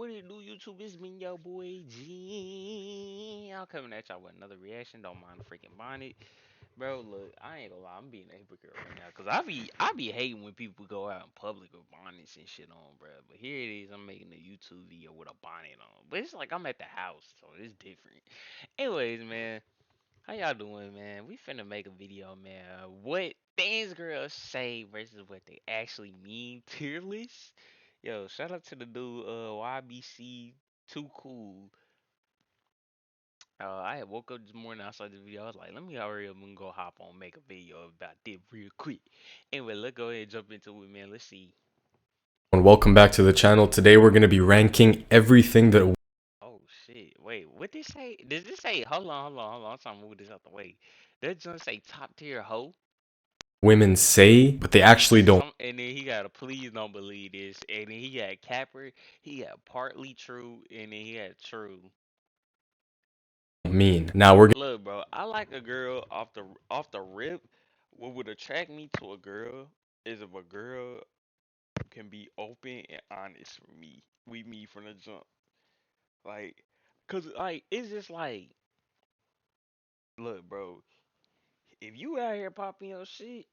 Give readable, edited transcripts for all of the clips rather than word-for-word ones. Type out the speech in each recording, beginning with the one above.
What it do, YouTube? It's me, your boy G. I'm coming at y'all with another reaction. Don't mind the freaking bonnet, bro. Look, I ain't gonna lie, I'm being a hypocrite right now, cause I be hating when people go out in public with bonnets and shit on, bro. But here it is, I'm making a YouTube video with a bonnet on, but it's like I'm at the house, so it's different. Anyways, man, how y'all doing, man? We finna make a video, man. What things girls say versus what they actually mean. Tier list. Yo, shout out to the dude, YBC Too Cool. I had woke up this morning, I saw this video. I was like, let me hurry up and go hop on, make a video about this real quick. Anyway, let's go ahead and jump into it, man. Let's see. And welcome back to the channel. Today we're going to be ranking everything that Oh shit. Wait, what this say? Does this say? Hold on. I'm trying to move this out the way. Does it just say top tier hoe? women say, but they actually don't Some, and then he got a please don't believe this, and then he got capper, he got partly true, and then he had true. mean. Now we're Look, bro, I like a girl off the rip. What would attract me to a girl is if a girl can be open and honest with me from the jump. Like, cause like it's just like, look, bro, if you out here popping your shit,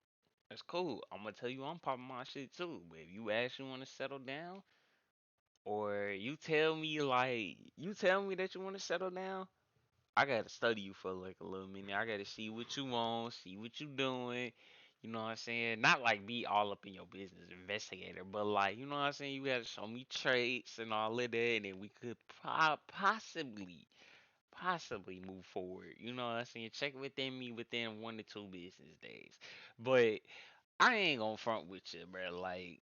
that's cool. I'm gonna tell you I'm popping my shit too. But if you actually want to settle down, or you tell me that you want to settle down, I gotta study you for like a little minute. I gotta see what you want, see what you doing. You know what I'm saying? Not like be all up in your business, investigator, but like you know what I'm saying. You gotta show me traits and all of that, and then we could possibly move forward. You know what I'm saying? Check within me within 1 to 2 business days. But I ain't gonna front with you, bro. Like,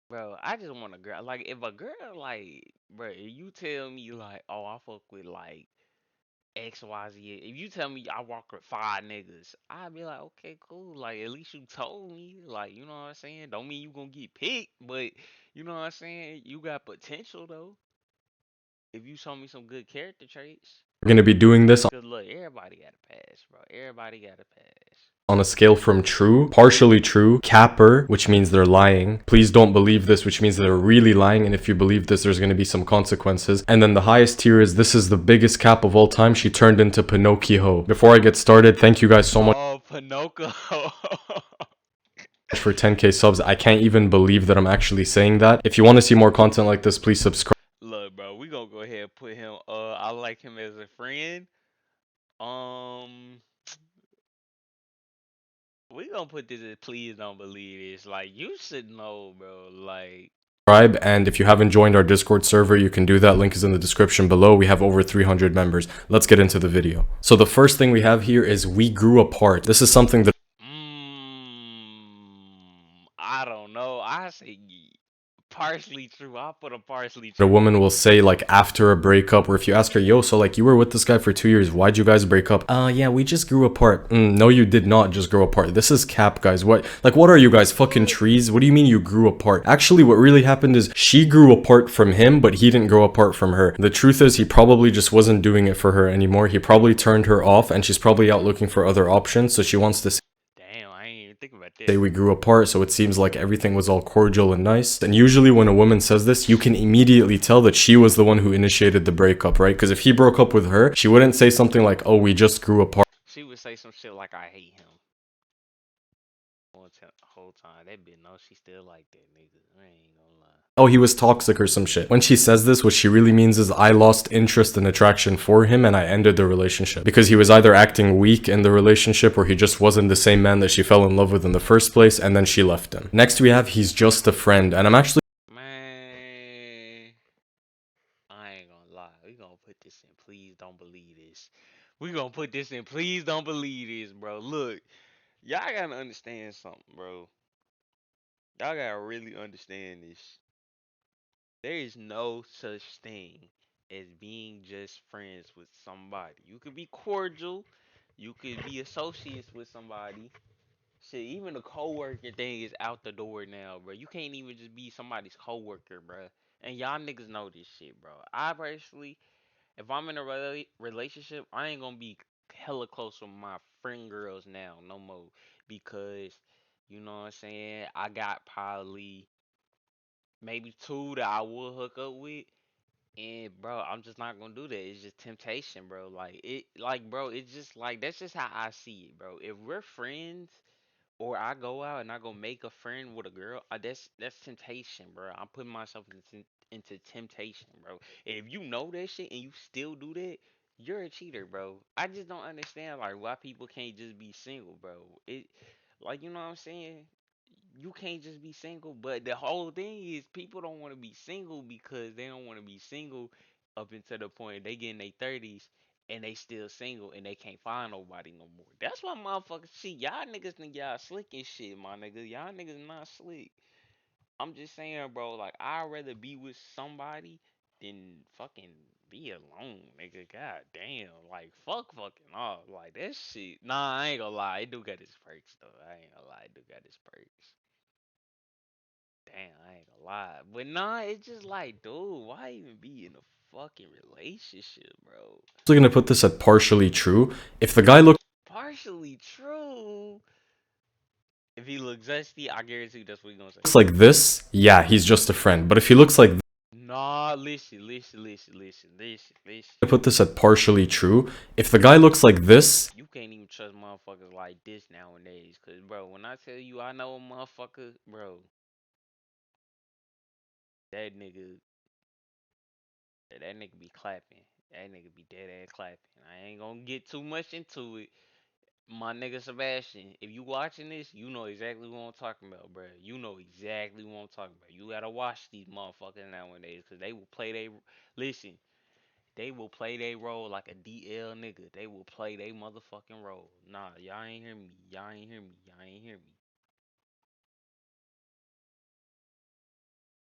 bro, I just want a girl. Like, if a girl, like, bro, if you tell me, like, oh, I fuck with, like, XYZ, if you tell me I walk with 5 niggas, I'd be like, okay, cool. Like, at least you told me. Like, you know what I'm saying? Don't mean you gonna get picked, but, you know what I'm saying? You got potential, though, if you show me some good character traits. going to be doing this Cause, look, everybody got a pass, bro. Everybody got a pass. on a scale from true, partially true, capper, which means they're lying. Please don't believe this, which means they're really lying. And if you believe this, there's going to be some consequences. And then the highest tier is this is the biggest cap of all time. She turned into Pinocchio. Before I get started, thank you guys so much Oh, Pinocchio. for 10k subs. I can't even believe that I'm actually saying that. If you want to see more content like this, please subscribe. Look, bro, we gonna go ahead and put him. I like him as a friend. Um, we gonna put this as please don't believe this. Like you should know, bro. Like, And if you haven't joined our Discord server, you can do that. Link is in the description below. We have over 300 members. Let's get into the video. So the first thing we have here is we grew apart. This is something that I don't know. I say partially true. I'll put a partially a true. woman will say like after a breakup, or if you ask her, yo, so like you were with this guy for 2 years, why'd you guys break up? Yeah, we just grew apart. No, you did not just grow apart. This is cap, guys. What are you guys, fucking What? trees? What do you mean you grew apart? Actually, what really happened is she grew apart from him, but he didn't grow apart from her. The truth is he probably just wasn't doing it for her anymore. He probably turned her off, and she's probably out looking for other options, so she wants to Damn, I ain't even think about say that. we grew apart, so it seems like everything was all cordial and nice. And usually when a woman says this, you can immediately tell that she was the one who initiated the breakup, right? Because if he broke up with her, she wouldn't say something like, oh, we just grew apart. She would say some shit like I hate him. Whole time that bitch know she still like that nigga. I ain't gonna lie. Oh, he was toxic or some shit. When she says this, what she really means is I lost interest and attraction for him and I ended the relationship. Because he was either acting weak in the relationship or he just wasn't the same man that she fell in love with in the first place, and then she left him. Next we have he's just a friend, and I'm actually Man, I ain't gonna lie. We gonna put this in. Please don't believe this. We gonna put this in. Please don't believe this, bro. Look, y'all gotta understand something, bro. Y'all gotta really understand this. There is no such thing as being just friends with somebody. You could be cordial. You could be associates with somebody. Shit, even the coworker thing is out the door now, bro. You can't even just be somebody's coworker, bro. And y'all niggas know this shit, bro. I personally, if I'm in a relationship, I ain't gonna be hella close with my friend girls now, no more, because you know what I'm saying. I got probably maybe two that I would hook up with. And bro, I'm just not gonna do that. It's just temptation, bro. Bro, it's just like that's just how I see it, bro. If we're friends, or I go out and I go make a friend with a girl, that's temptation, bro. I'm putting myself into temptation, bro. And if you know that shit and you still do that, you're a cheater, bro. I just don't understand like why people can't just be single, bro. It like you know what I'm saying? You can't just be single, but the whole thing is people don't want to be single because they don't want to be single up until the point they get in their 30s and they still single and they can't find nobody no more. That's why motherfuckers see y'all niggas think y'all slick and shit, my nigga. Y'all niggas not slick. I'm just saying, bro, like I'd rather be with somebody than fucking be alone, nigga. God damn. Like fucking off. Like that shit. Nah, I ain't gonna lie. It do got its perks though. I ain't gonna lie, it do got its perks. Damn, I ain't gonna lie. But nah, it's just like, dude, why even be in a fucking relationship, bro? Also gonna put this at partially true. If the guy looks Partially true. If he looks zesty, I guarantee that's what he gonna say. like this, yeah, he's just a friend. But if he looks like Nah, listen. to put this at partially true. If the guy looks like this, You can't even trust motherfuckers like this nowadays. Cause, bro, when I tell you I know a motherfucker, bro, that nigga, that nigga be clapping. That nigga be dead ass clapping. I ain't gonna get too much into it. My nigga Sebastian, if you watching this, you know exactly what I'm talking about, bro. You know exactly what I'm talking about. You gotta watch these motherfuckers nowadays, cause they will play they listen. They will play they role like a DL nigga. They will play they motherfucking role. Nah, y'all ain't hear me. Y'all ain't hear me. Y'all ain't hear me.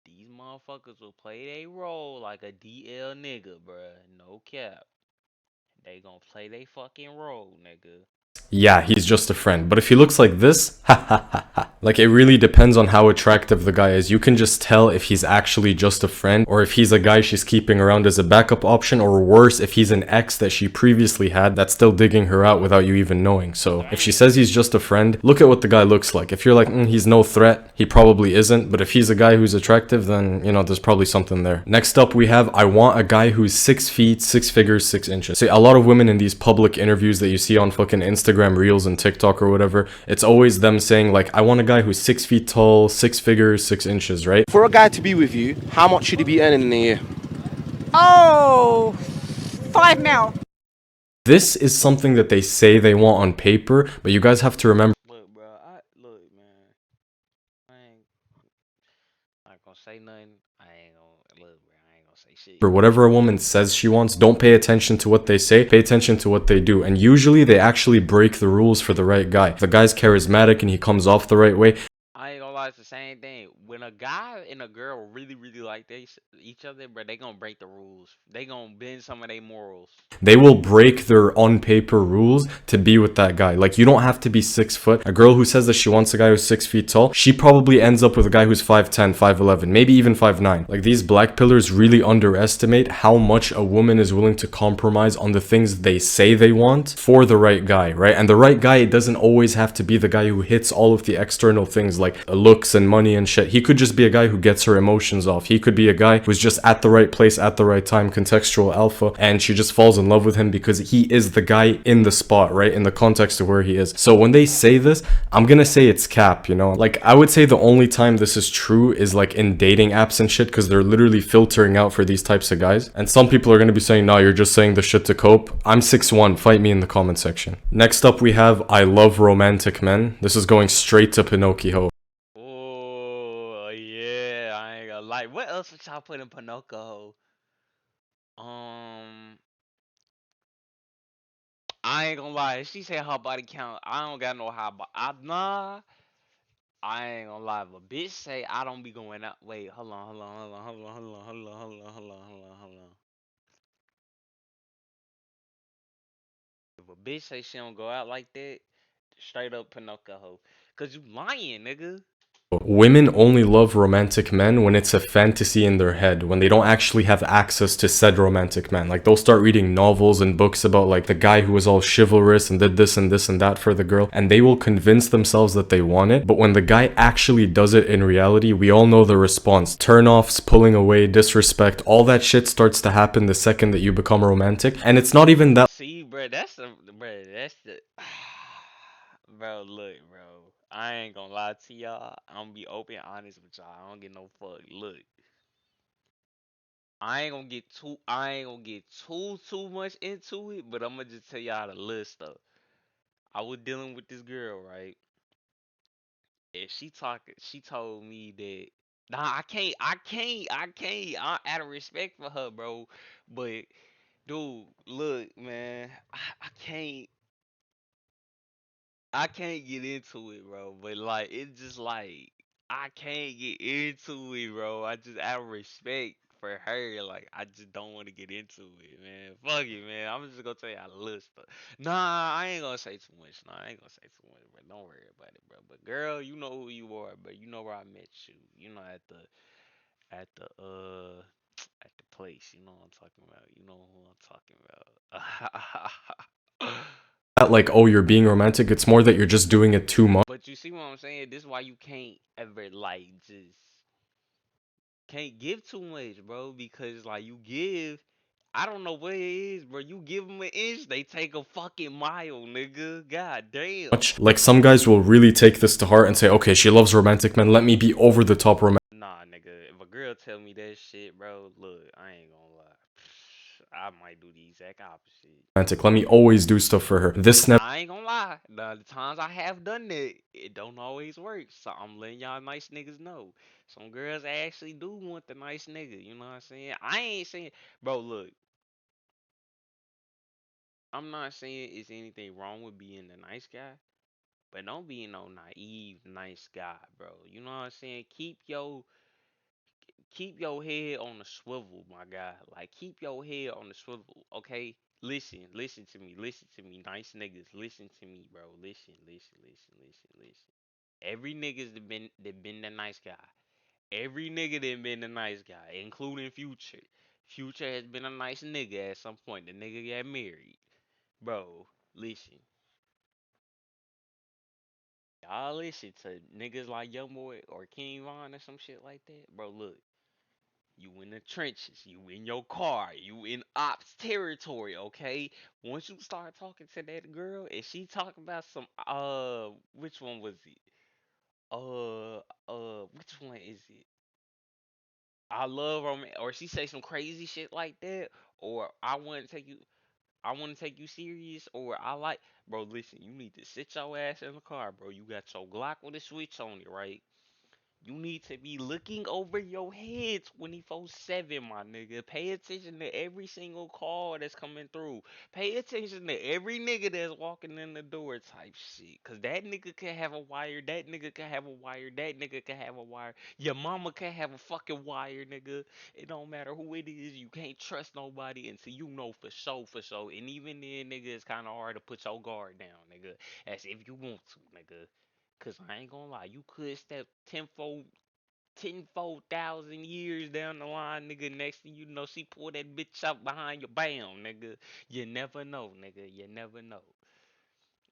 These motherfuckers will play they role like a DL nigga, bruh. No cap. They gonna play they fucking role, nigga. yeah, he's just a friend. But if he looks like this, ha ha ha ha. Like, it really depends on how attractive the guy is. You can just tell if he's actually just a friend, or if he's a guy she's keeping around as a backup option, or worse, if he's an ex that she previously had that's still digging her out without you even knowing. So, if she Damn. says he's just a friend, look at what the guy looks like. If you're like, he's no threat, he probably isn't. But if he's a guy who's attractive, then, there's probably something there. Next up, we have, I want a guy who's 6 feet, 6 figures, 6 inches. See, a lot of women in these public interviews that you see on fucking Instagram Reels and TikTok or whatever, it's always them saying, like, I want a guy who's 6 feet tall, 6 figures, 6 inches, right? For a guy to be with you, how much should he be earning in a year? Oh, 5 mil. This is something that they say they want on paper, but you guys have to remember. Look, bro. Look, man. I ain't gonna say nothing. I ain't gonna look, bro. I ain't gonna say shit. For whatever a woman says she wants, don't pay attention to what they say, pay attention to what they do. And usually they actually break the rules for the right guy. If the guy's charismatic and he comes off the right way, I ain't gonna lie, it's the same thing. When a guy and a girl really like each other, bro, they gonna break the rules. They gonna bend some of their morals. they will break their on paper rules to be with that guy. Like, you don't have to be 6 foot. A girl who says that she wants a guy who's 6 feet tall, she probably ends up with a guy who's 5'10, 5'11, maybe even 5'9. Like, these black pillars really underestimate how much a woman is willing to compromise on the things they say they want for the right guy, right? And the right guy, it doesn't always have to be the guy who hits all of the external things like looks and money and shit. He could just be a guy who gets her emotions off. He could be a guy who's just at the right place at the right time, contextual alpha, and she just falls in love with him because he is the guy in the spot, right? In the context of where he is. So when they say this, I'm gonna say it's cap, Like, I would say the only time this is true is like in dating apps and shit, because they're literally filtering out for these types of guys. And some people are gonna be saying, nah, you're just saying the shit to cope. I'm 6'1", fight me in the comment section. Next up, we have I love romantic men. This is going straight to Pinocchio. Oh yeah, I ain't gonna lie. What else would y'all put in Pinocchio? Um, I ain't gonna lie. She said her body count. I don't got no high body. Nah, I ain't gonna lie. If a bitch say I don't be going out. Wait, hold on. If a bitch say she don't go out like that, straight up Pinocchio hoe. Cause you lying, nigga. Women only love romantic men when it's a fantasy in their head, when they don't actually have access to said romantic man. Like, they'll start reading novels and books about, like, the guy who was all chivalrous and did this and this and that for the girl, and they will convince themselves that they want it. But when the guy actually does it in reality, we all know the response. Turn-offs, pulling away, disrespect, all that shit starts to happen the second that you become romantic. And it's not even that. See, bro, that's the, bro, look, bro. I ain't gonna lie to y'all. I'm gonna be open and honest with y'all. I don't get no fuck. Look, I ain't gonna get too much into it, but I'm gonna just tell y'all the little stuff. I was dealing with this girl, right? And she told me that, nah, out of respect for her, bro. But dude, look, man, I can't get into it, bro. But like, it's just like I can't get into it, bro. I just out of respect for her, like I just don't want to get into it, man. Fuck it, man. I'm just gonna tell you a little stuff. Nah, I ain't gonna say too much. Nah, I ain't gonna say too much, bro. Don't worry about it, bro. But girl, you know who you are, but you know where I met you. You know at the at the place. You know what I'm talking about. You know who I'm talking about. Like, oh, you're being romantic. It's more that you're just doing it too much. But you see what I'm saying? This is why you can't ever like just can't give too much, bro. Because like you give, I don't know what it is, bro. You give them an inch, they take a fucking mile, nigga. God damn. Like, some guys will really take this to heart and say, okay, she loves romantic men, let me be over the top Nah, nigga. If a girl tell me that shit, bro, look, I ain't gonna lie. I might do the exact opposite. romantic. Let me always do stuff for her. This never I ain't gonna lie. The times I have done that, it don't always work. So I'm letting y'all nice niggas know. Some girls actually do want the nice nigga. You know what I'm saying? I ain't saying, bro. Look, I'm not saying it's anything wrong with being the nice guy, but don't be no naive nice guy, bro. You know what I'm saying? Keep your head on the swivel, my guy. Like keep your head on the swivel, okay? Listen to me, nice niggas. Listen to me, bro. Listen. Every niggas that been the nice guy. Every nigga that been the nice guy, including Future. Future has been a nice nigga at some point. The nigga got married. Bro, listen. Y'all listen to niggas like Youngboy or King Von or some shit like that. Bro, look. You in the trenches. You in your car. You in ops territory, okay? Once you start talking to that girl and she talk about some which one was it? Which one is it? I love romance, or she say some crazy shit like that, or I want to take you serious, or I like, bro. Listen, you need to sit your ass in the car, bro. You got your Glock with a switch on it, right? You need to be looking over your head 24/7, my nigga. Pay attention to every single call that's coming through. Pay attention to every nigga that's walking in the door type shit. Cause that nigga could have a wire, that nigga could have a wire, that nigga could have a wire. Your mama could have a fucking wire, nigga. It don't matter who it is. You can't trust nobody until you know for sure, for sure. And even then, nigga, it's kind of hard to put your guard down, nigga. As if you want to, nigga. Cause I ain't gonna lie, you could step tenfold thousand years down the line, nigga. Next thing you know, she pull that bitch out behind your bam, nigga. You never know, nigga. You never know.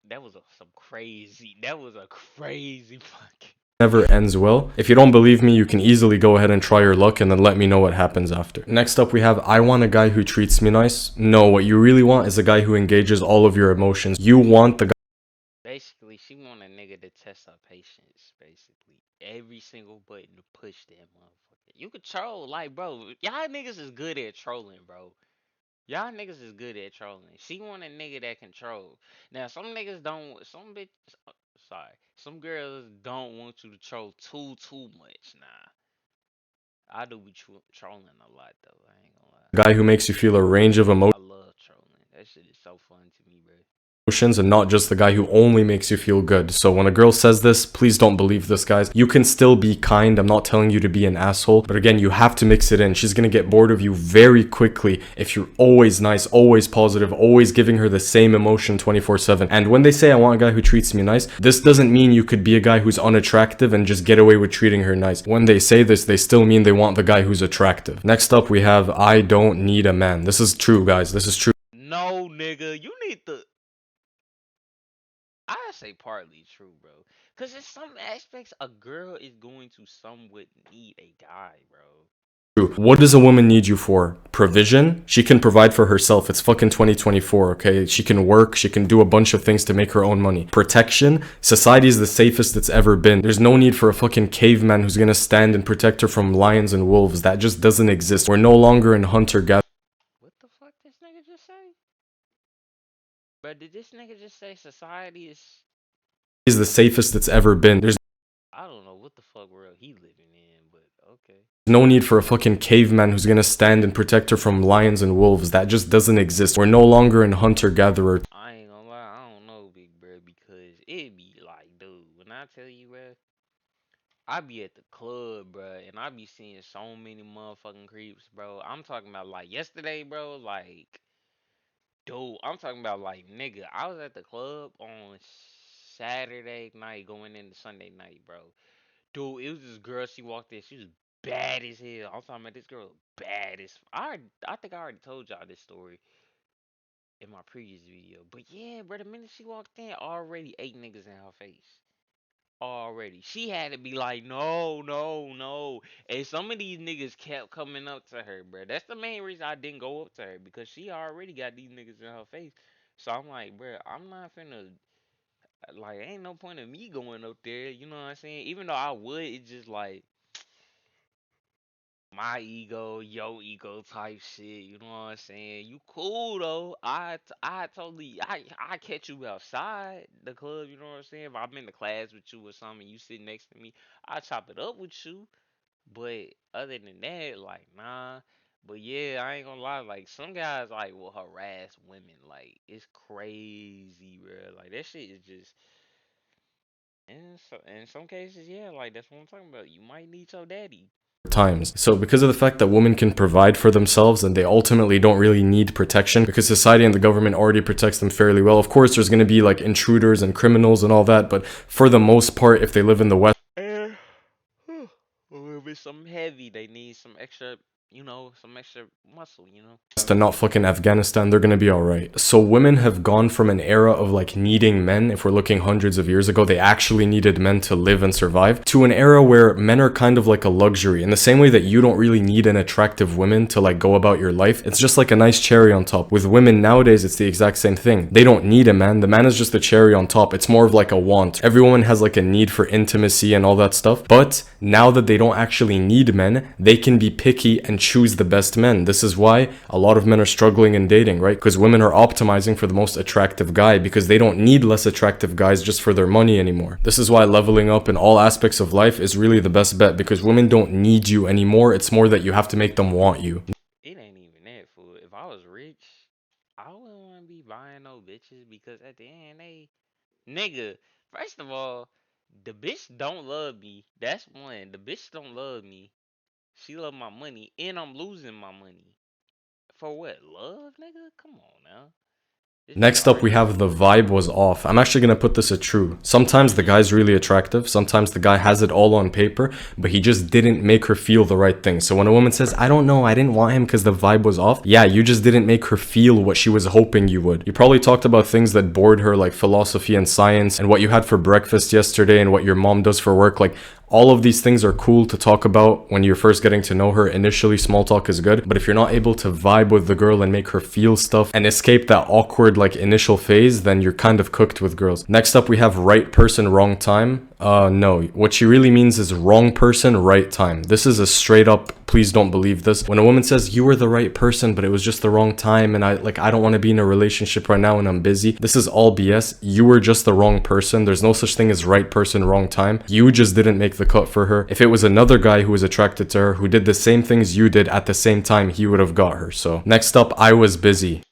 That was a crazy fucking. never ends well. If you don't believe me, you can easily go ahead and try your luck and then let me know what happens after. Next up, we have I want a guy who treats me nice. No, what you really want is a guy who engages all of your emotions. You want the guy. Basically, she want a nigga to test her patience. Basically, every single button to push that motherfucker. You could troll, like, bro. Y'all niggas is good at trolling, bro. Y'all niggas is good at trolling. She want a nigga that can troll. Now some niggas don't. Some bitch. Sorry. Some girls don't want you to troll too much. Nah. I do be trolling a lot though. I ain't gonna lie. Guy who makes you feel a range of emotions. I love trolling. That shit is so fun to me, bro. emotions and not just the guy who only makes you feel good. So when a girl says this, please don't believe this, guys. You can still be kind. I'm not telling you to be an asshole, but again, you have to mix it in. She's gonna get bored of you very quickly if you're always nice, always positive, always giving her the same emotion 24/7. And when they say I want a guy who treats me nice, this doesn't mean you could be a guy who's unattractive and just get away with treating her nice. When they say this, they still mean they want the guy who's attractive. Next up, we have I don't need a man. This is true, guys. This is true. No, nigga, you need to. I say partly true, bro. Cause in some aspects, a girl is going to somewhat need a guy, bro. What does a woman need you for? Provision? She can provide for herself. It's fucking 2024, okay? She can work, she can do a bunch of things to make her own money. Protection? Society is the safest it's ever been. There's no need for a fucking caveman who's gonna stand and protect her from lions and wolves. That just doesn't exist. We're no longer in hunter-gatherer. What the fuck this nigga just say? Bro, did this nigga just say society Is the safest it's ever been. There's I don't know what the fuck world he living in, but okay. no need for a fucking caveman who's gonna stand and protect her from lions and wolves. That just doesn't exist. We're no longer in hunter-gatherer. I ain't gonna lie, I don't know, big bro, because it be like, dude, when I tell you, bro, I be at the club, bro, and I be seeing so many motherfucking creeps, bro. I'm talking about like yesterday, bro, like, dude, I'm talking about like, nigga, I was at the club on Saturday night going into Sunday night, bro. Dude, it was this girl, she walked in, she was bad as hell. I'm talking about this girl bad as I think I already told y'all this story in my previous video. But yeah, bro, the minute she walked in, already 8 niggas in her face. Already. She had to be like, no, no, no. And some of these niggas kept coming up to her, bro. That's the main reason I didn't go up to her, because she already got these niggas in her face. So I'm like, bro, I'm not finna, like, ain't no point in me going up there, you know what I'm saying? Even though I would, it's just like my ego, your ego type shit, you know what I'm saying? You cool though. I totally I catch you outside the club, you know what I'm saying? If I'm in the class with you or something, you sit next to me, I chop it up with you. But other than that, like nah. But yeah, I ain't gonna lie, like some guys like will harass women, like it's crazy, bro. Like that shit is just in some cases, yeah, like that's what I'm talking about. You might need your daddy. Times. So because of the fact that women can provide for themselves and they ultimately don't really need protection because society and the government already protects them fairly well. Of course, there's going to be like intruders and criminals and all that, but for the most part, if they live in the West, Or if it's something heavy, they need some extra, some extra muscle, and not fucking Afghanistan, they're gonna be alright. So women have gone from an era of like needing men, if we're looking hundreds of years ago, they actually needed men to live and survive, to an era where men are kind of like a luxury. In the same way that you don't really need an attractive woman to like go about your life, it's just like a nice cherry on top. With women nowadays, it's the exact same thing. They don't need a man, the man is just the cherry on top. It's more of like a want. Every woman has like a need for intimacy and all that stuff, but now that they don't actually need men, they can be picky and choose the best men. This is why a lot of men are struggling in dating, right? Because women are optimizing for the most attractive guy because they don't need less attractive guys just for their money anymore. This is why leveling up in all aspects of life is really the best bet, because women don't need you anymore. It's more that you have to make them want you. It ain't even that, fool. If I was rich, I wouldn't want to be buying no bitches, because at the end, nigga, first of all, the bitch don't love me. That's one. The bitch don't love me. She love my money, and I'm losing my money. For what? Love, nigga? Come on now. Next up, we have the vibe was off. I'm actually gonna put this as true. Sometimes the guy's really attractive. Sometimes the guy has it all on paper, but he just didn't make her feel the right thing. So when a woman says, I don't know, I didn't want him because the vibe was off. Yeah, you just didn't make her feel what she was hoping you would. You probably talked about things that bored her, like philosophy and science, and what you had for breakfast yesterday, and what your mom does for work. Like, all of these things are cool to talk about when you're first getting to know her. Initially, small talk is good, but if you're not able to vibe with the girl and make her feel stuff and escape that awkward like initial phase, then you're kind of cooked with girls. Next up, we have right person, wrong time. No, what she really means is wrong person, right time. This is a straight up, please don't believe this. When a woman says you were the right person, but it was just the wrong time, and I don't want to be in a relationship right now and I'm busy. This is all BS. You were just the wrong person. There's no such thing as right person, wrong time. You just didn't make the cut for her. If it was another guy who was attracted to her, who did the same things you did at the same time, he would have got her. So next up, I was busy.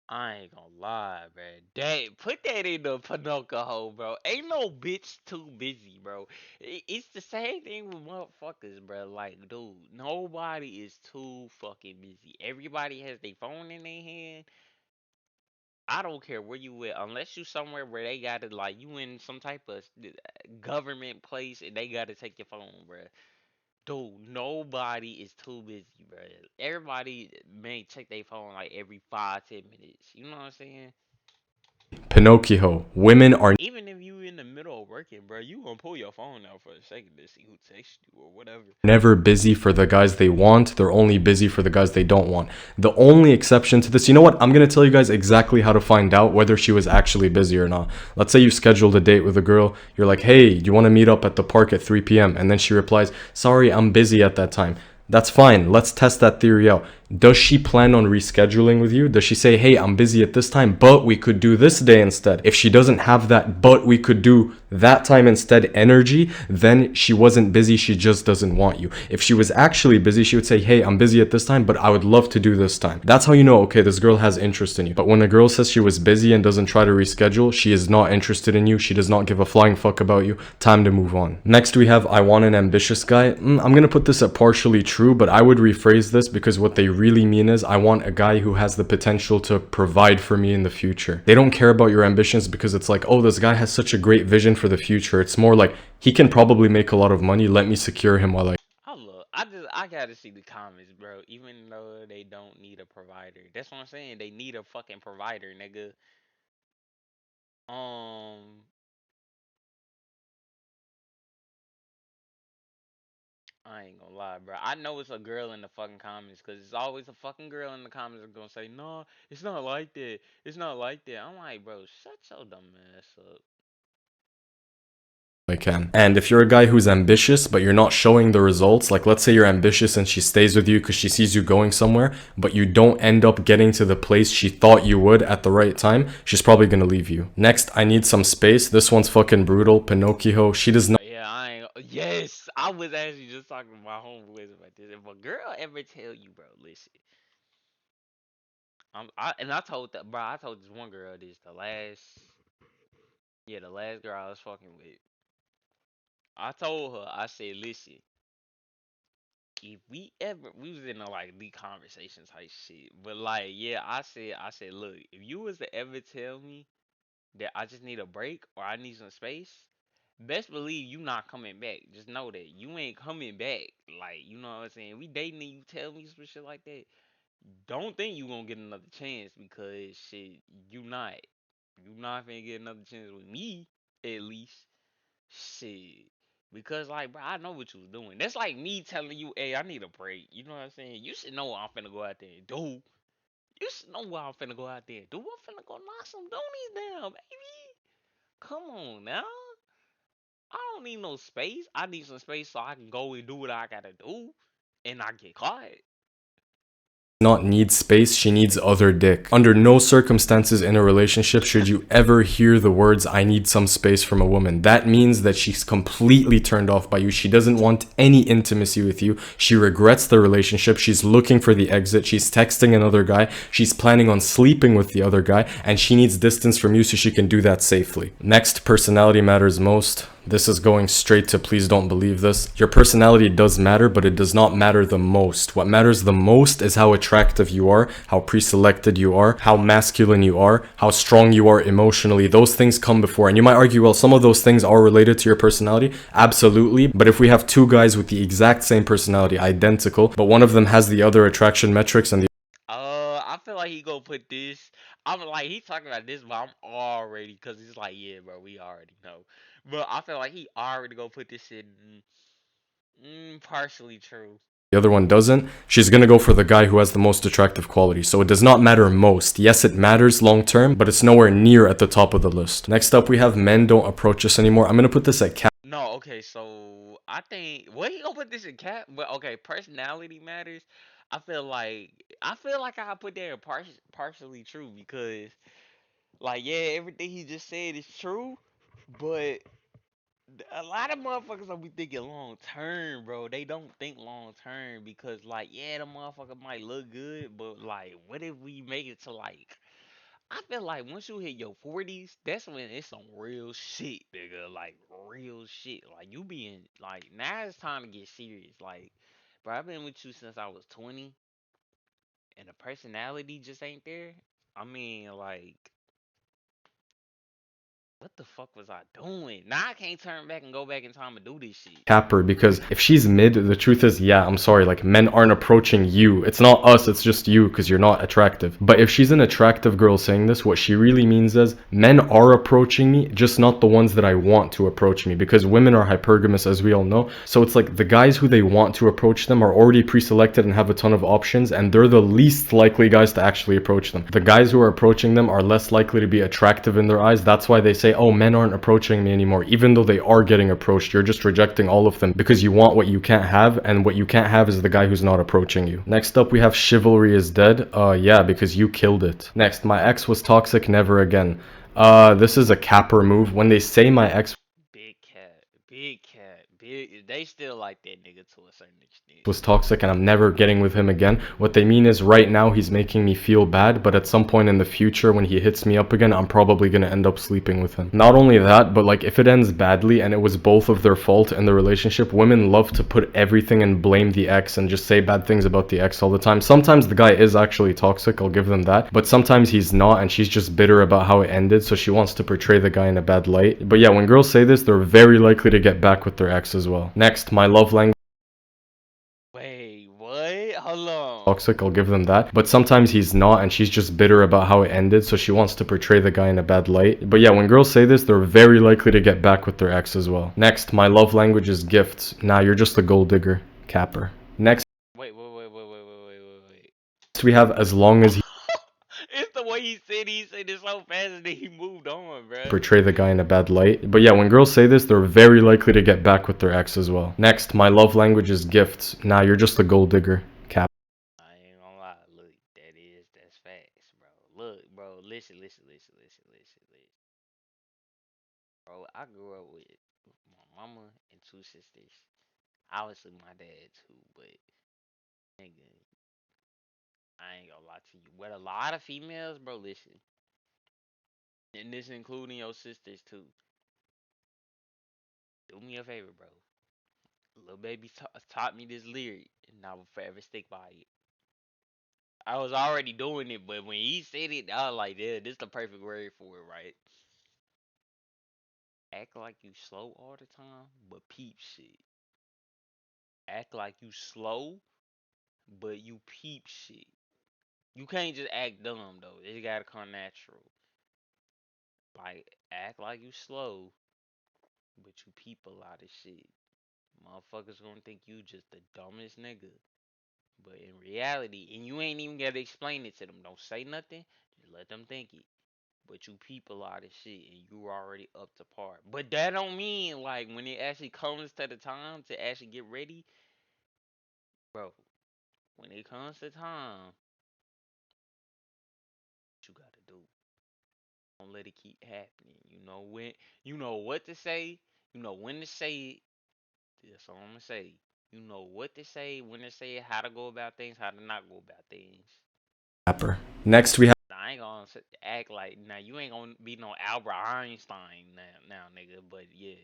I ain't gonna lie, man. That put that in the Pinocchio hole, bro. Ain't no bitch too busy, bro. It's the same thing with motherfuckers, bro. Like, dude, nobody is too fucking busy. Everybody has their phone in their hand. I don't care where you at, unless you somewhere where they gotta like you in some type of government place and they gotta take your phone, bro. Dude, nobody is too busy, bro. Everybody may check their phone like every 5, 10 minutes. You know what I'm saying? Pinocchio. Women are Even if you in the middle of working, bro, you gonna pull your phone out for a second to see who texted you or whatever. never busy for the guys they want. They're only busy for the guys they don't want. The only exception to this, you know what? I'm going to tell you guys exactly how to find out whether she was actually busy or not. Let's say you scheduled a date with a girl. You're like, hey, do you want to meet up at the park at 3 p.m.? And then she replies, sorry, I'm busy at that time. That's fine. Let's test that theory out. Does she plan on rescheduling with you? Does she say, hey, I'm busy at this time, but we could do this day instead? If she doesn't have that, but we could do that time instead energy, then she wasn't busy. She just doesn't want you. If she was actually busy, she would say, hey, I'm busy at this time, but I would love to do this time. That's how you know, okay, this girl has interest in you. But when a girl says she was busy and doesn't try to reschedule, she is not interested in you. She does not give a flying fuck about you. Time to move on. Next, we have I want an ambitious guy. I'm going to put this at partially true, but I would rephrase this because what they really mean is I want a guy who has the potential to provide for me in the future. They don't care about your ambitions because it's like, oh, this guy has such a great vision for the future. It's more like he can probably make a lot of money. Let me secure him while I gotta see the comments, bro. Even though they don't need a provider, that's what I'm saying. They need a fucking provider, nigga. Um, I ain't gonna lie, bro. I know it's a girl in the fucking comments, cause it's always a fucking girl in the comments that's gonna say, no, it's not like that. It's not like that. I'm like, bro, shut your dumb ass up. I can. And if you're a guy who's ambitious, but you're not showing the results, like let's say you're ambitious and she stays with you because she sees you going somewhere, but you don't end up getting to the place she thought you would at the right time, she's probably gonna leave you. Next, I need some space. This one's fucking brutal. Pinocchio. She does not. Yeah, I ain't. Yes, I was actually just talking to my homeboys about this. If a girl ever tell you, bro, listen, I told that, bro. I told this one girl this the last girl I was fucking with. I told her, I said, listen, if we was in a like deep conversation type shit, but like, yeah, I said, look, if you was to ever tell me that I just need a break or I need some space, best believe you not coming back. Just know that you ain't coming back. Like, you know what I'm saying? We dating and you tell me some shit like that. Don't think you gonna get another chance because shit, you not. You not finna get another chance with me, at least. Shit. Because like, bro, I know what you was doing. That's like me telling you, hey, I need a break. You know what I'm saying? You should know what I'm finna go out there and do. You should know what I'm finna go out there and do. I'm finna go knock some doonies down, baby. Come on now. I don't need no space. I need some space so I can go and do what I gotta do and not get caught. Not need space, she needs other dick. Under no circumstances in a relationship should you ever hear the words I need some space from a woman. That means that she's completely turned off by you. She doesn't want any intimacy with you. She regrets the relationship. She's looking for the exit. She's texting another guy. She's planning on sleeping with the other guy, and she needs distance from you so she can do that safely. Next, personality matters most. This is going straight to please don't believe this. Your personality does matter, but it does not matter the most. What matters the most is how attractive you are, how pre-selected you are, how masculine you are, how strong you are emotionally. Those things come before. And you might argue, well, some of those things are related to your personality. Absolutely. But if we have two guys with the exact same personality, identical, but one of them has the other attraction metrics and the I feel like he gonna put this. I'm like he talking about this, but I'm already because he's like, yeah, bro, we already know. But I feel like he already gonna put this in partially true. other one doesn't, she's gonna go for the guy who has the most attractive quality. So it does not matter most. Yes, it matters long term, but it's nowhere near at the top of the list. Next up, we have men don't approach us anymore. I'm gonna put this at No, okay, so I think what he gonna put this in cap? But okay, personality matters. I feel like I put that in partially true because like yeah, everything he just said is true, but a lot of motherfuckers don't be thinking long term, bro. They don't think long term because like yeah, the motherfucker might look good, but like what if we make it to like I feel like once you hit your 40s, that's when it's some real shit, nigga. Like real shit. Like you being like now it's time to get serious. Like, bro, I've been with you since I was 20, and the personality just ain't there. I mean, like, what the fuck was I doing? Now I can't turn back and go back in time and do this shit. Capper, because if she's mid, the truth is, yeah, I'm sorry, like men aren't approaching you. It's not us, it's just you because you're not attractive. But if she's an attractive girl saying this, what she really means is men are approaching me, just not the ones that I want to approach me, because women are hypergamous, as we all know. So it's like the guys who they want to approach them are already pre-selected and have a ton of options, and they're the least likely guys to actually approach them. The guys who are approaching them are less likely to be attractive in their eyes. That's why they say, oh, men aren't approaching me anymore, even though they are getting approached. You're just rejecting all of them because you want what you can't have, and what you can't have is the guy who's not approaching you. Next up, we have chivalry is dead. Yeah, because you killed it. Next, my ex was toxic, never again. This is a capper move. When they say my ex Big cat, big cat, big. They still like that nigga to a certain extent. was toxic and I'm never getting with him again. What they mean is right now he's making me feel bad, but at some point in the future when he hits me up again, I'm probably gonna end up sleeping with him. Not only that, but like if it ends badly and it was both of their fault in the relationship, women love to put everything and blame the ex and just say bad things about the ex all the time. Sometimes the guy is actually toxic, I'll give them that, but sometimes he's not and she's just bitter about how it ended, so she wants to portray the guy in a bad light. But yeah, when girls say this, they're very likely to get back with their ex as well. Next, my love language. Wait, what? Hold on. Toxic, I'll give them that. But sometimes he's not and she's just bitter about how it ended, so she wants to portray the guy in a bad light. But yeah, when girls say this, they're very likely to get back with their ex as well. Next, my love language is gifts. Nah, you're just a gold digger. Capper. Next, Wait. we have as long as he It's the way he said it so fast and then he moved on, bro. portray the guy in a bad light. But yeah, when girls say this, they're very likely to get back with their ex as well. Next, my love language is gifts. Nah, you're just a gold digger. Capper. I ain't gonna lie. Look, that's facts, bro. Look, bro, listen. Bro, I grew up with my mama and two sisters. Obviously my dad too, but nigga, I ain't gonna lie to you. But a lot of females, bro, listen. And this including your sisters too. Do me a favor, bro. Lil baby taught me this lyric, and I will forever stick by it. I was already doing it, but when he said it, I was like, yeah, this the perfect word for it, right? Act like you slow all the time, but peep shit. Act like you slow, but you peep shit. You can't just act dumb though. It gotta come natural. Like act like you slow, but you peep a lot of shit. Motherfuckers gonna think you just the dumbest nigga. But in reality, and you ain't even gotta explain it to them. Don't say nothing. Just let them think it. But you peep a lot of shit and you already up to par. But that don't mean like when it actually comes to the time to actually get ready, bro. When it comes to time, what you gotta do. Don't let it keep happening. You know when you know what to say, you know when to say it. That's all I'm gonna say. You know what to say, when to say it, how to go about things, how to not go about things. Capper. Next, we have I ain't gonna act like now you ain't gonna be no Albert Einstein now, nigga. But yeah,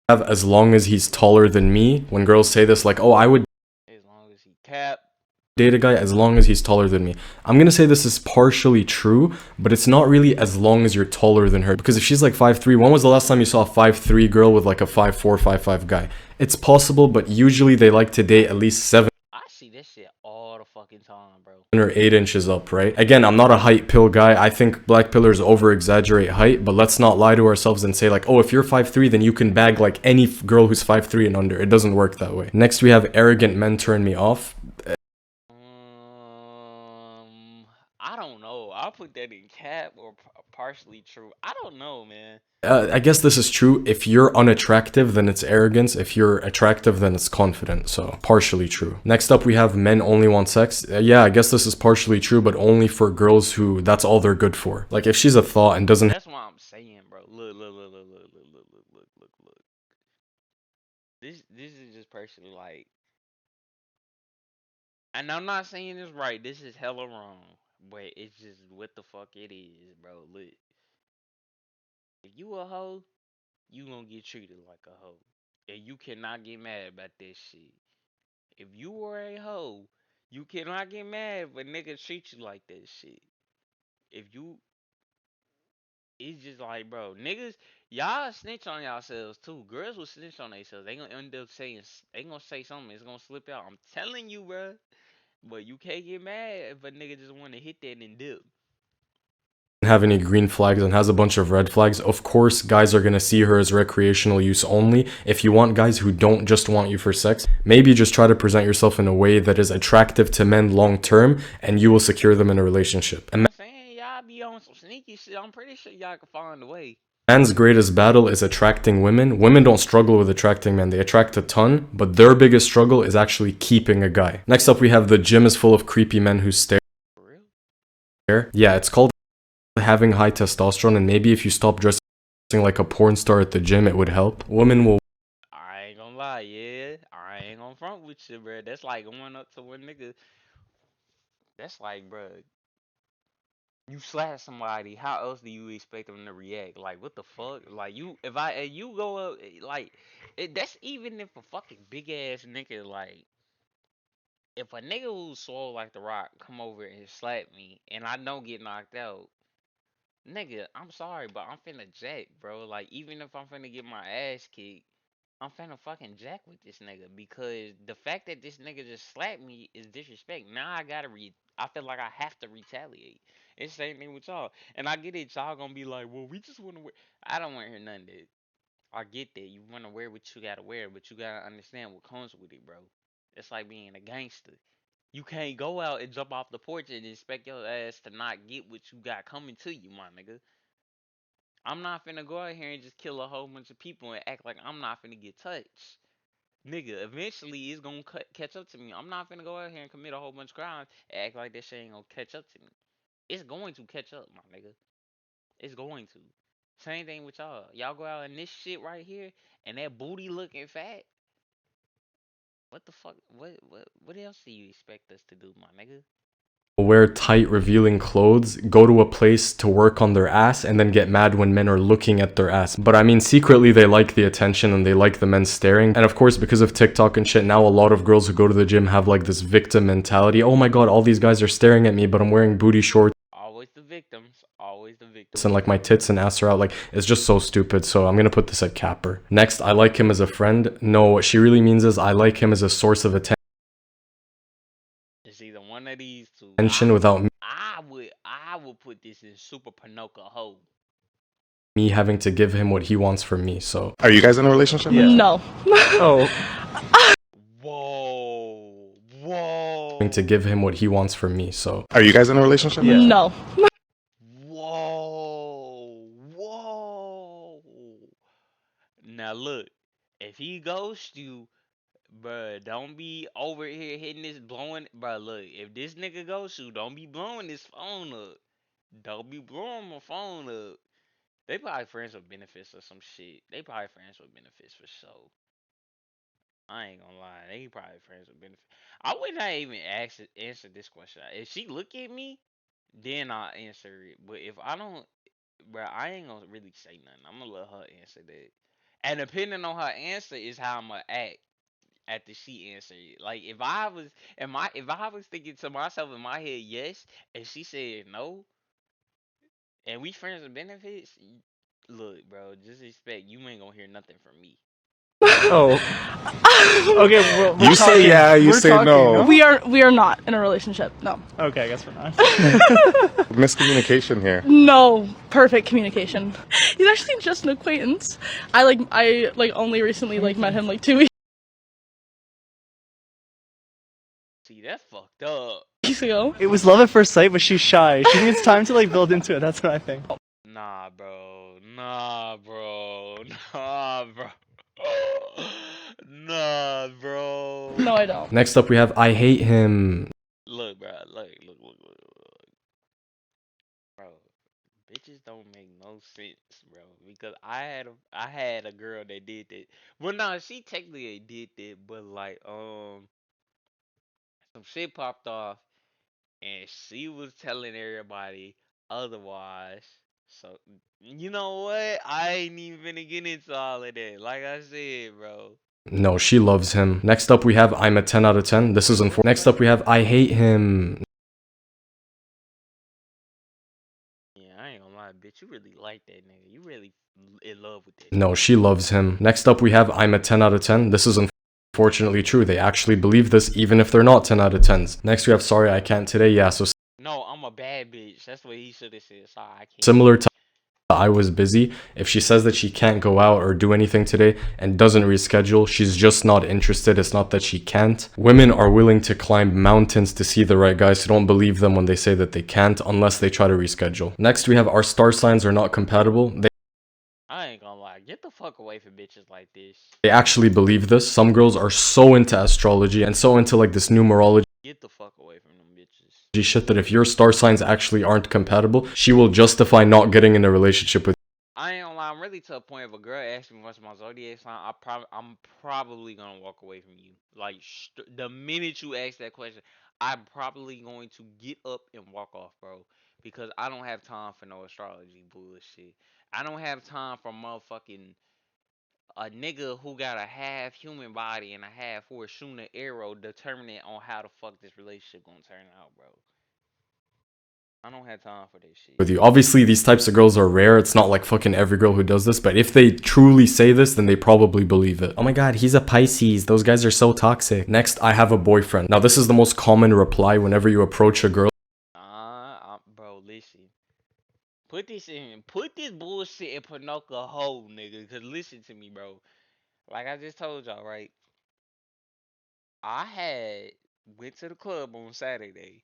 as long as he's taller than me. When girls say this, like, oh, I would as long as he cap. date a guy as long as he's taller than me. I'm gonna say this is partially true, but it's not really as long as you're taller than her. Because if she's like 5'3", when was the last time you saw a 5'3" girl with like a 5'4", 5'5" guy? It's possible, but usually they like to date at least 7 I see this shit all the fucking time, bro. or 8 inches up, right? Again, I'm not a height pill guy. I think black pillars over exaggerate height, but let's not lie to ourselves and say like, oh, if you're 5'3", then you can bag like any girl who's 5'3" and under. It doesn't work that way. Next, we have arrogant men turn me off. I don't know. I'll put that in cap or partially true. I don't know, man. I guess this is true. If you're unattractive, then it's arrogance. If you're attractive, then it's confident. So, partially true. Next up, we have men only want sex. Yeah, I guess this is partially true, but only for girls who that's all they're good for. Like, if she's a thought and doesn't That's what I'm saying, bro. Look. This is just personally like, and I'm not saying this right. This is hella wrong. but it's just what the fuck it is, bro. Look, if you a hoe, you gonna get treated like a hoe, and you cannot get mad about that shit. If you were a hoe, you cannot get mad if a nigga treat you like that shit. If you, it's just like, bro, niggas, y'all snitch on yourselves too. Girls will snitch on themselves. They gonna end up saying, they gonna say something. It's gonna slip out. I'm telling you, bro. But you can't get mad if a nigga just wanna hit that and dip. Have any green flags and has a bunch of red flags, of course guys are gonna see her as recreational use only. If you want guys who don't just want you for sex, maybe just try to present yourself in a way that is attractive to men long term, and you will secure them in a relationship. I'm saying y'all be on some sneaky shit. I'm pretty sure y'all can find a way. Man's greatest battle is attracting women. Women don't struggle with attracting men. They attract a ton, but their biggest struggle is actually keeping a guy. Next up, we have the gym is full of creepy men who stare. For real? Yeah, it's called having high testosterone, and maybe if you stop dressing like a porn star at the gym, it would help. Women will I ain't gonna lie, yeah. I ain't gonna front with you, bro. That's like going up to one nigga. That's like, bro, you slap somebody. How else do you expect them to react? Like, what the fuck? Like, if you go up, like, that's even if a fucking big ass nigga, like, if a nigga who's swole like the Rock come over and slap me and I don't get knocked out, nigga, I'm sorry, but I'm finna jack, bro. Like, even if I'm finna get my ass kicked, I'm finna fucking jack with this nigga because the fact that this nigga just slapped me is disrespect. Now I gotta I feel like I have to retaliate. It's the same thing with y'all. And I get it, y'all gonna be like, well, we just wanna wear. I don't wanna hear none of that. I get that. You wanna wear what you gotta wear, but you gotta understand what comes with it, bro. It's like being a gangster. You can't go out and jump off the porch and expect your ass to not get what you got coming to you, my nigga. I'm not finna go out here and just kill a whole bunch of people and act like I'm not finna get touched. Nigga, eventually it's gonna catch up to me. I'm not finna go out here and commit a whole bunch of crimes and act like that shit ain't gonna catch up to me. It's going to catch up, my nigga. It's going to. Same thing with y'all. Y'all go out in this shit right here and that booty looking fat. What the fuck? What else do you expect us to do, my nigga? wear tight, revealing clothes, go to a place to work on their ass, and then get mad when men are looking at their ass. But I mean, secretly they like the attention and they like the men staring. And of course, because of TikTok and shit, now a lot of girls who go to the gym have like this victim mentality. Oh my god, all these guys are staring at me, but I'm wearing booty shorts. Always the victims. Always the victims. And like my tits and ass are out. Like, it's just so stupid. So I'm gonna put this at capper. Next, I like him as a friend. No, what she really means is I like him as a source of attention It's either one of these two. without I would put this in Super Pinocchio Ho. me having to give him what he wants from me. So Are you guys in a relationship? Yeah. No. Oh, Whoa. Whoa. having to give him what he wants from me. So Are you guys in a relationship? Yeah. No. Whoa. Whoa. Now look, if he ghosts you, bruh, don't be over here hitting this blowing. Bruh, look, if this nigga ghosts you, don't be blowing his phone up. Don't be blowing my phone up. They probably friends with benefits or some shit. They probably friends with benefits for sure. I ain't gonna lie. They probably friends with benefits. I would not even answer this question. If she look at me, then I'll answer it. But if I don't, bruh, I ain't gonna really say nothing. I'm gonna let her answer that. And depending on her answer is how I'm gonna act after she answered it. Like if I was thinking to myself in my head yes, and she said no, and we friends with benefits, look, bro, just expect you ain't gonna hear nothing from me. oh. Okay, we're You say talking. yeah, you We're say talking, no. We are not in a relationship. No. Okay, I guess we're not. Miscommunication here. No. Perfect communication. He's actually just an acquaintance. I only recently met him 2 See, that's fucked up. weeks ago. It was love at first sight, but she's shy. She needs time to build into it. That's what I think. Nah, bro. Nah, bro. Nah, bro. Nah, bro. No, I don't. next up we have I hate him. Look, bro. Look. Bro, bitches don't make no sense, bro. Because I had a girl that did that. Well, nah, she technically did that, but some shit popped off, and she was telling everybody otherwise. So you know what? I ain't even finna get into all of that. Like I said, bro. No, she loves him. Next up we have I'm a 10 out of 10. This is unfortunate. Next up we have I hate him. Yeah, I ain't gonna lie, bitch. You really like that nigga. You really in love with that. No, she loves him. Next up we have I'm a 10 out of 10. This is unfortunately true. They actually believe this even if they're not 10 out of 10s. Next we have sorry I can't today. Yeah, so No, I'm a bad bitch. That's what he should have said. Sorry, I can't. similar to I was busy. If she says that she can't go out or do anything today and doesn't reschedule, she's just not interested. It's not that she can't. Women are willing to climb mountains to see the right guy, so don't believe them when they say that they can't unless they try to reschedule. Next, we have our star signs are not compatible. I ain't gonna lie. Get the fuck away from bitches like this. They actually believe this. Some girls are so into astrology and so into like this numerology Get the fuck away from them bitches. shit that if your star signs actually aren't compatible, she will justify not getting in a relationship with I ain't gonna lie. I'm really to a point. If a girl asks me what's my zodiac sign, I'm probably gonna walk away from you. Like the minute you ask that question, I'm probably going to get up and walk off, bro. Because I don't have time for no astrology bullshit. I don't have time for motherfucking a nigga who got a half human body and a half horse shooting an arrow determining on how the fuck this relationship gonna turn out, bro. I don't have time for this shit. with you. Obviously, these types of girls are rare. It's not like fucking every girl who does this, but if they truly say this, then they probably believe it. Oh my god, he's a Pisces. Those guys are so toxic. Next, I have a boyfriend. Now, this is the most common reply whenever you approach a girl. Bro, listen. Put this bullshit in Pinocchio hole, nigga. Cause listen to me, bro. Like I just told y'all, right? I went to the club on Saturday.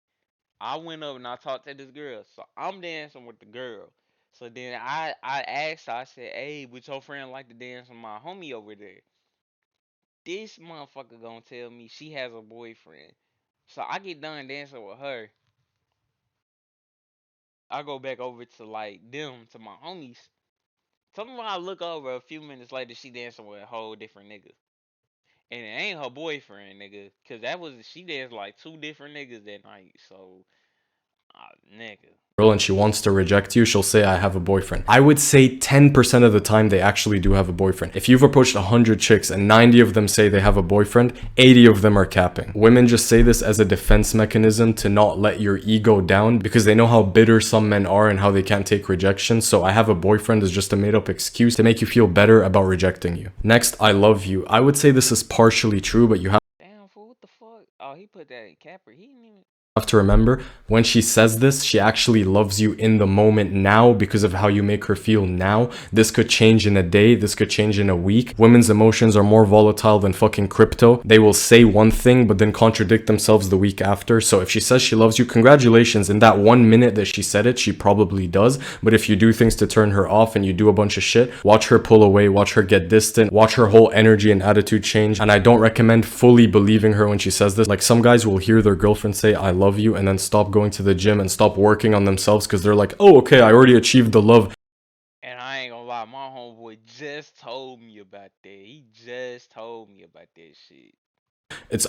I went up and I talked to this girl. So I'm dancing with the girl. So then I asked her, I said, hey, would your friend like to dance with my homie over there? This motherfucker gonna tell me she has a boyfriend. So I get done dancing with her. I go back over to like them, to my homies. Somehow I look over a few minutes later, she dancing with a whole different nigga. And it ain't her boyfriend, nigga. Cause she danced like two different niggas that night. So, nigga. And she wants to reject you, she'll say I have a boyfriend. I would say 10% of the time they actually do have a boyfriend. If you've approached 100 chicks and 90 of them say they have a boyfriend, 80 of them are capping. Women just say this as a defense mechanism to not let your ego down because they know how bitter some men are and how they can't take rejection. So I have a boyfriend is just a made up excuse to make you feel better about rejecting you. Next, I love you. I would say this is partially true, but you have Damn, fool, what the fuck? Oh, he put that in capper. He didn't even. to remember when she says this, she actually loves you in the moment now because of how you make her feel now. This could change in a day, this could change in a week. Women's emotions are more volatile than fucking crypto. They will say one thing but then contradict themselves the week after. So if she says she loves you, congratulations. In that 1 minute that she said it, she probably does. But if you do things to turn her off and you do a bunch of shit, watch her pull away, watch her get distant, watch her whole energy and attitude change. And I don't recommend fully believing her when she says this. Like some guys will hear their girlfriend say I love you and then stop going to the gym and stop working on themselves because they're like, oh, okay, I already achieved the love. And I ain't gonna lie, my homeboy just told me about that. He just told me about that shit.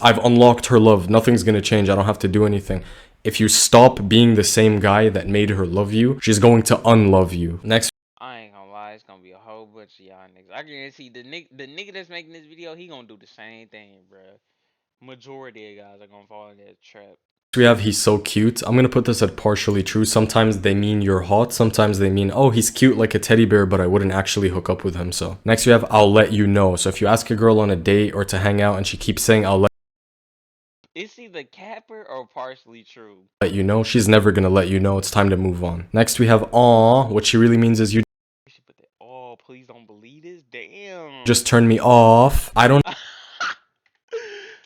I've unlocked her love. Nothing's gonna change. I don't have to do anything. If you stop being the same guy that made her love you, she's going to unlove you. Next, I ain't gonna lie, it's gonna be a whole bunch of y'all niggas. I guarantee the nigga that's making this video, he gonna do the same thing, bruh. Majority of guys are gonna fall in that trap. we have he's so cute. I'm gonna put this at partially true. Sometimes they mean you're hot. Sometimes they mean, oh, he's cute like a teddy bear, but I wouldn't actually hook up with him. So next we have I'll let you know. So if you ask a girl on a date or to hang out and she keeps saying I'll It's either capper or partially true. let you know, she's never gonna let you know. It's time to move on. Next we have aw. What she really means is you You should put that. Oh, please don't believe this. Damn. just turn me off. I don't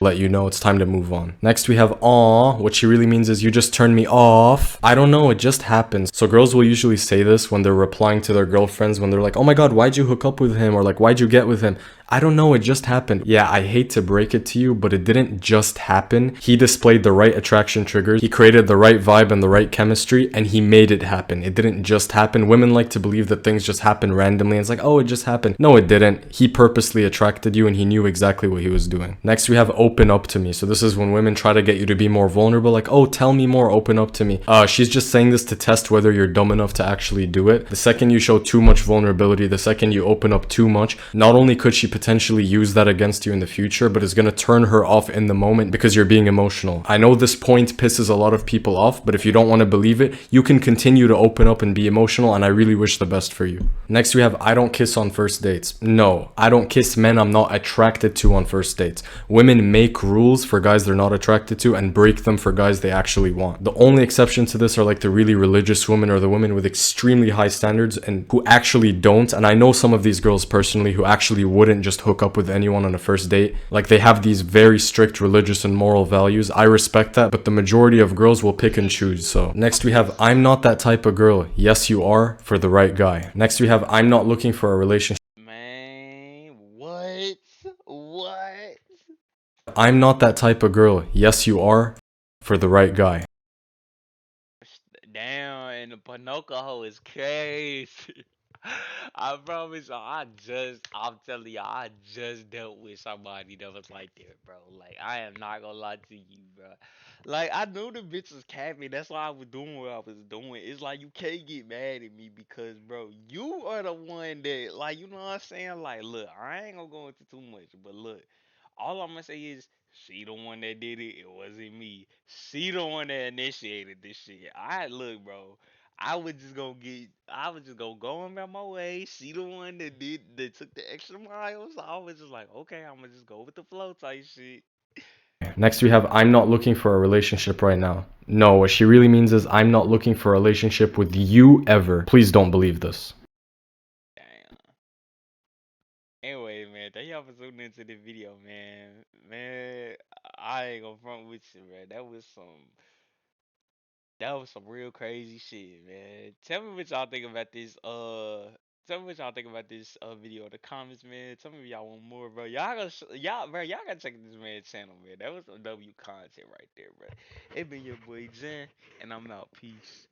let you know it's time to move on. Next we have aw. What she really means is you just turn me off. I don't know, it just happens. So girls will usually say this when they're replying to their girlfriends when they're like, oh my god, why'd you hook up with him? Or like, why'd you get with him? I don't know, it just happened. Yeah, I hate to break it to you, but it didn't just happen. He displayed the right attraction triggers, he created the right vibe and the right chemistry, and he made it happen. It didn't just happen. Women like to believe that things just happen randomly, and it's like, oh, it just happened. No, it didn't. He purposely attracted you, and he knew exactly what he was doing. Next, we have open up to me. So this is when women try to get you to be more vulnerable, like, oh, tell me more, open up to me. She's just saying this to test whether you're dumb enough to actually do it. The second you show too much vulnerability, the second you open up too much, not only could she potentially use that against you in the future, but it's gonna turn her off in the moment because you're being emotional. I know this point pisses a lot of people off, but if you don't want to believe it, you can continue to open up and be emotional, and I really wish the best for you. Next, we have I don't kiss on first dates. No, I don't kiss men I'm not attracted to on first dates. Women make rules for guys they're not attracted to and break them for guys they actually want. The only exception to this are like the really religious women or the women with extremely high standards and who actually don't. And I know some of these girls personally who actually wouldn't just hook up with anyone on a first date. Like they have these very strict religious and moral values. I respect that, but the majority of girls will pick and choose. So next we have I'm not that type of girl. Yes, you are, for the right guy. Next we have I'm not looking for a relationship. Man, what? What? I'm not that type of girl. Yes, you are, for the right guy. Damn, and the Panoka hoe is crazy. I promise you, I'm telling you, I just dealt with somebody that was like that, bro. Like, I am not gonna lie to you, bro. Like, I knew the bitch was capping. That's why I was doing what I was doing. It's like, you can't get mad at me because, bro, you are the one that, like, you know what I'm saying? Like, look, I ain't gonna go into too much, but look, all I'm gonna say is, she the one that did it. It wasn't me. She the one that initiated this shit. I look, bro. I was just gonna go about my way. She the one that took the extra miles. I was just like, okay, I'm gonna just go with the flow type shit. Next we have I'm not looking for a relationship right now. No, what she really means is I'm not looking for a relationship with you ever. Please don't believe this. Damn. Anyway, man, thank y'all for tuning into the video, man. Man, I ain't gonna front with you, man. That was some real crazy shit, man. Tell me what y'all think about this. Tell me what y'all think about this video in the comments, man. Tell me if y'all want more, bro. Y'all gotta check this man's channel, man. That was some W content right there, bro. It been your boy Jen, and I'm out. Peace.